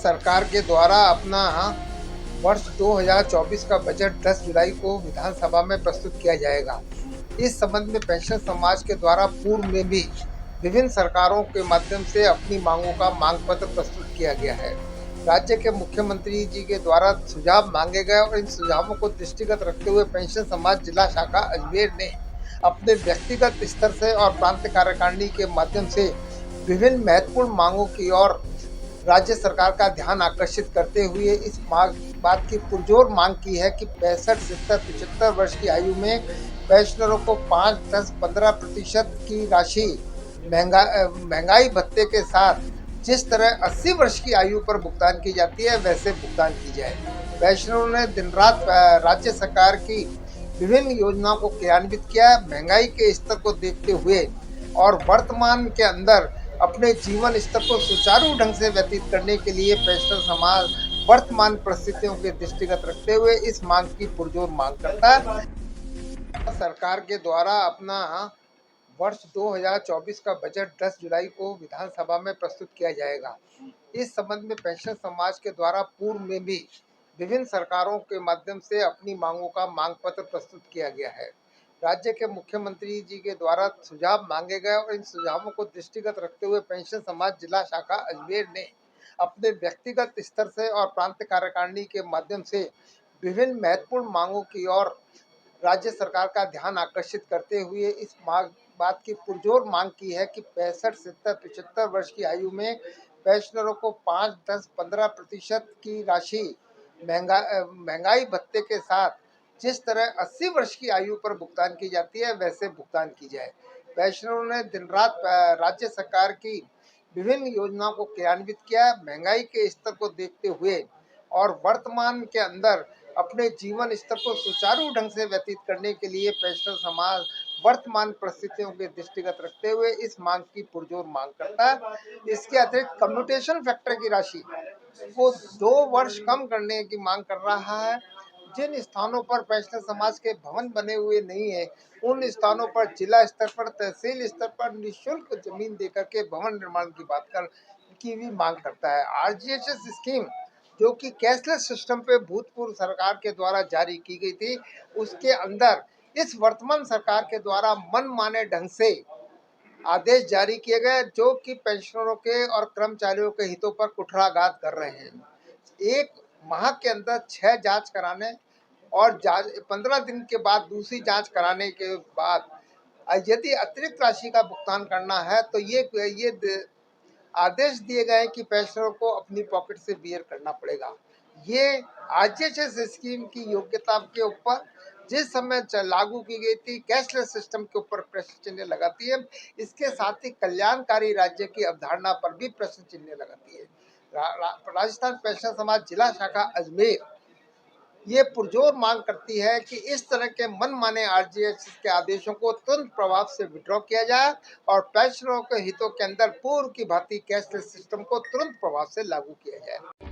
सरकार के द्वारा अपना वर्ष 2024 का बजट 10 जुलाई को विधानसभा में प्रस्तुत किया जाएगा। इस संबंध में पेंशन समाज के द्वारा पूर्व में भी विभिन्न सरकारों के माध्यम से अपनी मांगों का मांग पत्र प्रस्तुत किया गया है। राज्य के मुख्यमंत्री जी के द्वारा सुझाव मांगे गए और इन सुझावों को दृष्टिगत रखते हुए पेंशन समाज जिला शाखा अजमेर ने अपने व्यक्तिगत स्तर से और प्रांत कार्यकारिणी के माध्यम से विभिन्न महत्वपूर्ण मांगों की ओर राज्य सरकार का ध्यान आकर्षित करते हुए इस बात की पुरजोर मांग की है कि 65, 70, 75 वर्ष की आयु में पेंशनरों को 5, 10, 15% की राशि महंगाई भत्ते के साथ जिस तरह 80 वर्ष की आयु पर भुगतान की जाती है वैसे भुगतान की जाए। पेंशनरों ने दिन रात राज्य सरकार की विभिन्न योजनाओं को क्रियान्वित किया। महंगाई के स्तर को देखते हुए और वर्तमान के अंदर अपने जीवन स्तर को सुचारू ढंग से व्यतीत करने के लिए पेंशनर समाज वर्तमान परिस्थितियों के दृष्टिगत रखते हुए इस मांग की पुरजोर मांग करता है। सरकार के द्वारा अपना वर्ष 2024 का बजट 10 जुलाई को विधानसभा में प्रस्तुत किया जाएगा। इस संबंध में पेंशन समाज के द्वारा पूर्व में भी विभिन्न सरकारों के माध्यम से अपनी मांगों का मांग पत्र प्रस्तुत किया गया है। राज्य के मुख्यमंत्री जी के द्वारा सुझाव मांगे गए और इन सुझावों को दृष्टिगत रखते हुए पेंशन समाज जिला शाखा अजमेर ने अपने व्यक्तिगत स्तर से और प्रांत कार्यकारिणी के माध्यम से विभिन्न महत्वपूर्ण मांगों की ओर राज्य सरकार का ध्यान आकर्षित करते हुए इस बात की पुरजोर मांग की है कि 65, 70, 75 वर्ष की आयु में पेंशनरों को 5, 10, 15% की राशि महंगाई भत्ते के साथ जिस तरह 80 वर्ष की आयु पर भुगतान की जाती है वैसे भुगतान की जाए। पेंशनरों ने दिन रात राज्य सरकार की विभिन्न योजनाओं को क्रियान्वित किया। महंगाई के स्तर को देखते हुए और वर्तमान के अंदर अपने जीवन स्तर को सुचारू ढंग से व्यतीत करने के लिए पेंशनर समाज वर्तमान परिस्थितियों के दृष्टिगत रखते हुए इस मांग की पुरजोर मांग करता है। इसके अतिरिक्त कम्यूटेशन फैक्टर की राशि को 2 वर्ष कम करने की मांग कर रहा है। जिन स्थानों पर पेंशनर समाज के भवन बने हुए नहीं है उन स्थानों पर जिला स्तर पर, तहसील स्तर पर निःशुल्क जमीन देकर के भवन निर्माण की बात कर की भी मांग करता है। आरजीएचएस स्कीम जो कि कैशलेस सिस्टम पे भूतपूर्व सरकार के द्वारा जारी की गई थी, उसके अंदर इस वर्तमान सरकार के द्वारा मनमाने ढंग से आदेश जारी किए गए जो कि पेंशनरों के और कर्मचारियों के हितों पर कुठाराघात कर रहे हैं। एक माह के अंदर 6 जांच कराने और 15 दिन के बाद दूसरी जांच कराने के बाद यदि अतिरिक्त राशि का भुगतान करना है तो ये आदेश दिए गए कि पेंशनरों को अपनी पॉकेट से बियर करना पड़ेगा। ये आरजीएचएस स्कीम की योग्यता के ऊपर जिस समय लागू की गई थी कैशलेस सिस्टम के ऊपर प्रश्न चिन्ह लगाती है। इसके साथ ही कल्याणकारी राज्य की अवधारणा पर भी प्रश्न चिन्ह लगाती है। राजस्थान पेंशन समाज जिला शाखा अजमेर ये पुरजोर मांग करती है कि इस तरह के मनमाने आरजीएचएस के आदेशों को तुरंत प्रभाव से विड्रॉ किया जाए और पेंशनरों के हितों के अंदर पूर्व की भांति कैशलेस सिस्टम को तुरंत प्रभाव से लागू किया जाए।